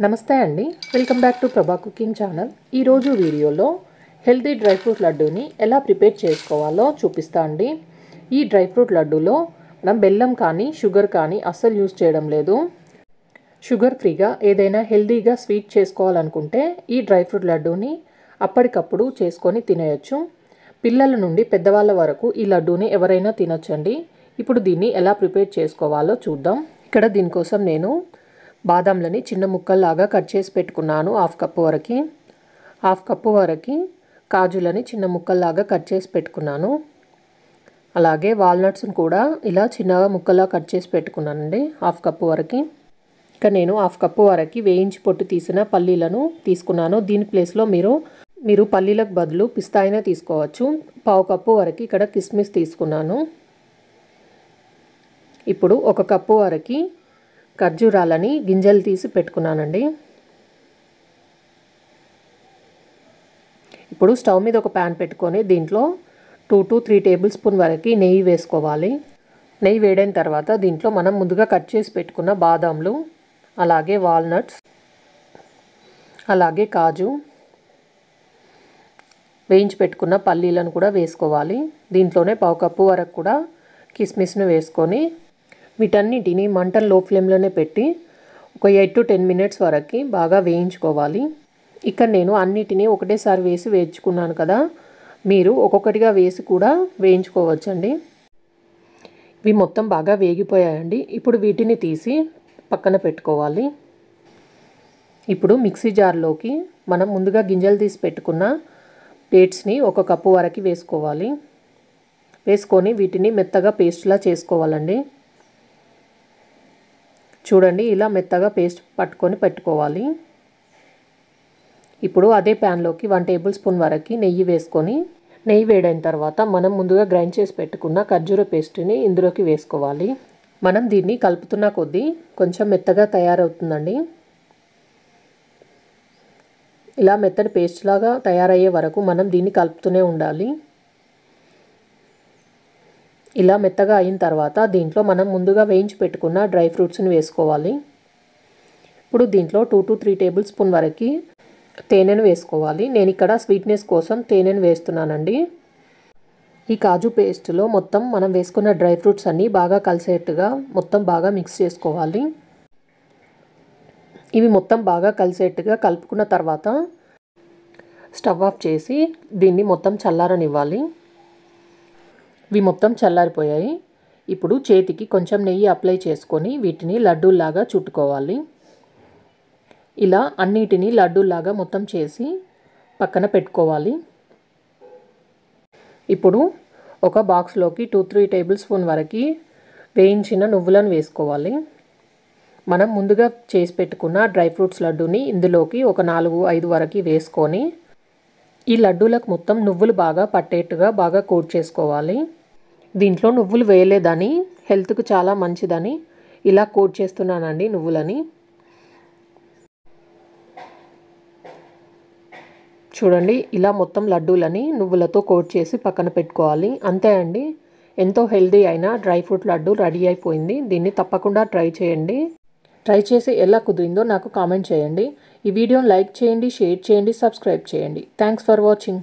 నమస్తే అండి, welcome back to ప్రభా కుకింగ్ ఛానల్. ఈరోజు వీడియోలో హెల్తీ డ్రై ఫ్రూట్ లడ్డూని ఎలా ప్రిపేర్ చేసుకోవాలో చూపిస్తా అండి. ఈ డ్రై ఫ్రూట్ లడ్డూలో మనం బెల్లం కానీ షుగర్ కానీ అస్సలు యూజ్ చేయడం లేదు. షుగర్ ఫ్రీగా ఏదైనా హెల్తీగా స్వీట్ చేసుకోవాలనుకుంటే ఈ డ్రై ఫ్రూట్ లడ్డూని అప్పటికప్పుడు చేసుకొని తినేయచ్చు. పిల్లల నుండి పెద్దవాళ్ళ వరకు ఈ లడ్డూని ఎవరైనా తినొచ్చండి. ఇప్పుడు దీన్ని ఎలా ప్రిపేర్ చేసుకోవాలో చూద్దాం. ఇక్కడ దీనికోసం నేను బాదంలని చిన్న ముక్కల్లాగా కట్ చేసి పెట్టుకున్నాను. హాఫ్ కప్పు వరకు కాజులని చిన్న ముక్కల్లాగా కట్ చేసి పెట్టుకున్నాను. అలాగే వాల్నట్స్ని కూడా ఇలా చిన్నగా ముక్కల్లా కట్ చేసి పెట్టుకున్నానండి. హాఫ్ కప్పు వరకు. ఇక నేను హాఫ్ కప్పు వరకు వేయించి పొట్టు తీసిన పల్లీలను తీసుకున్నాను. దీని ప్లేస్లో మీరు పల్లీలకు బదులు పిస్తా అయినా తీసుకోవచ్చు. పావు కప్పు వరకు ఇక్కడ కిస్మిస్ తీసుకున్నాను. ఇప్పుడు ఒక కప్పు వరకు ఖర్జూరాలని గింజలు తీసి పెట్టుకున్నానండి. ఇప్పుడు స్టవ్ మీద ఒక ప్యాన్ పెట్టుకొని దీంట్లో 2 to 3 టేబుల్ స్పూన్ వరకు నెయ్యి వేసుకోవాలి. నెయ్యి వేడైన తర్వాత దీంట్లో మనం ముందుగా కట్ చేసి పెట్టుకున్న బాదాంలు, అలాగే వాల్నట్స్, అలాగే కాజు, వేయించి పెట్టుకున్న పల్లీలను కూడా వేసుకోవాలి. దీంట్లోనే పావు కప్పు వరకు కూడా కిస్మిస్ను వేసుకొని వీటన్నిటిని మంటను లో ఫ్లేమ్లోనే పెట్టి ఒక 8 to 10 మినిట్స్ వరకు బాగా వేయించుకోవాలి. ఇక్కడ నేను అన్నిటినీ ఒకటేసారి వేసి వేయించుకున్నాను కదా, మీరు ఒక్కొక్కటిగా వేసి కూడా వేయించుకోవచ్చండి. ఇవి మొత్తం బాగా వేగిపోయాయండి. ఇప్పుడు వీటిని తీసి పక్కన పెట్టుకోవాలి. ఇప్పుడు మిక్సీ జార్లోకి మనం ముందుగా గింజలు తీసి పెట్టుకున్న డేట్స్ని ఒక కప్పు వరకు వేసుకోవాలి. వేసుకొని వీటిని మెత్తగా పేస్ట్లా చేసుకోవాలండి. చూడండి, ఇలా మెత్తగా పేస్ట్ పట్టుకొని పెట్టుకోవాలి. ఇప్పుడు అదే ప్యాన్లోకి 1 టేబుల్ స్పూన్ వరకు నెయ్యి వేసుకొని, నెయ్యి వేడైన తర్వాత మనం ముందుగా గ్రైండ్ చేసి పెట్టుకున్న ఖర్జూర పేస్ట్ని ఇందులోకి వేసుకోవాలి. మనం దీన్ని కలుపుతున్న కొద్దీ కొంచెం మెత్తగా తయారవుతుందండి. ఇలా మెత్తటి పేస్ట్ లాగా తయారయ్యే వరకు మనం దీన్ని కలుపుతూనే ఉండాలి. ఇలా మెత్తగా అయిన తర్వాత దీంట్లో మనం ముందుగా వేయించి పెట్టుకున్న డ్రై ఫ్రూట్స్ని వేసుకోవాలి. ఇప్పుడు దీంట్లో 2 to 3 టేబుల్ స్పూన్ వరకు తేనెను వేసుకోవాలి. నేను ఇక్కడ స్వీట్నెస్ కోసం తేనెను వేస్తున్నానండి. ఈ కాజు పేస్ట్లో మొత్తం మనం వేసుకున్న డ్రై ఫ్రూట్స్ అన్నీ బాగా కలిసేట్టుగా మొత్తం బాగా మిక్స్ చేసుకోవాలి. ఇవి మొత్తం బాగా కలిసేట్టుగా కలుపుకున్న తర్వాత స్టవ్ ఆఫ్ చేసి దీన్ని మొత్తం చల్లారనివ్వాలి. ఇవి మొత్తం చల్లారిపోయాయి. ఇప్పుడు చేతికి కొంచెం నెయ్యి అప్లై చేసుకొని వీటిని లడ్డూల్లాగా చుట్టుకోవాలి. ఇలా అన్నిటినీ లడ్డూల్లాగా మొత్తం చేసి పక్కన పెట్టుకోవాలి. ఇప్పుడు ఒక బాక్స్లోకి 2-3 టేబుల్ స్పూన్ వరకు వేయించిన నువ్వులను వేసుకోవాలి. మనం ముందుగా చేసి పెట్టుకున్న డ్రై ఫ్రూట్స్ లడ్డూని ఇందులోకి ఒక 4-5 వరకు వేసుకొని ఈ లడ్డూలకు మొత్తం నువ్వులు బాగా పట్టేట్టుగా బాగా కోట్ చేసుకోవాలి. దీంట్లో నువ్వులు వేయలేదని హెల్త్కు చాలా మంచిదని ఇలా కోట్ చేస్తున్నానండి నువ్వులని. చూడండి, ఇలా మొత్తం లడ్డూలని నువ్వులతో కోట్ చేసి పక్కన పెట్టుకోవాలి. అంతే అండి, ఎంతో హెల్తీ అయిన డ్రై ఫ్రూట్ లడ్డు రెడీ అయిపోయింది. దీన్ని తప్పకుండా ట్రై చేయండి. ట్రై చేసి ఎలా కుదిరిందో నాకు కామెంట్ చేయండి. ఈ వీడియోని లైక్ చేయండి, షేర్ చేయండి, సబ్స్క్రైబ్ చేయండి. Thanks for watching.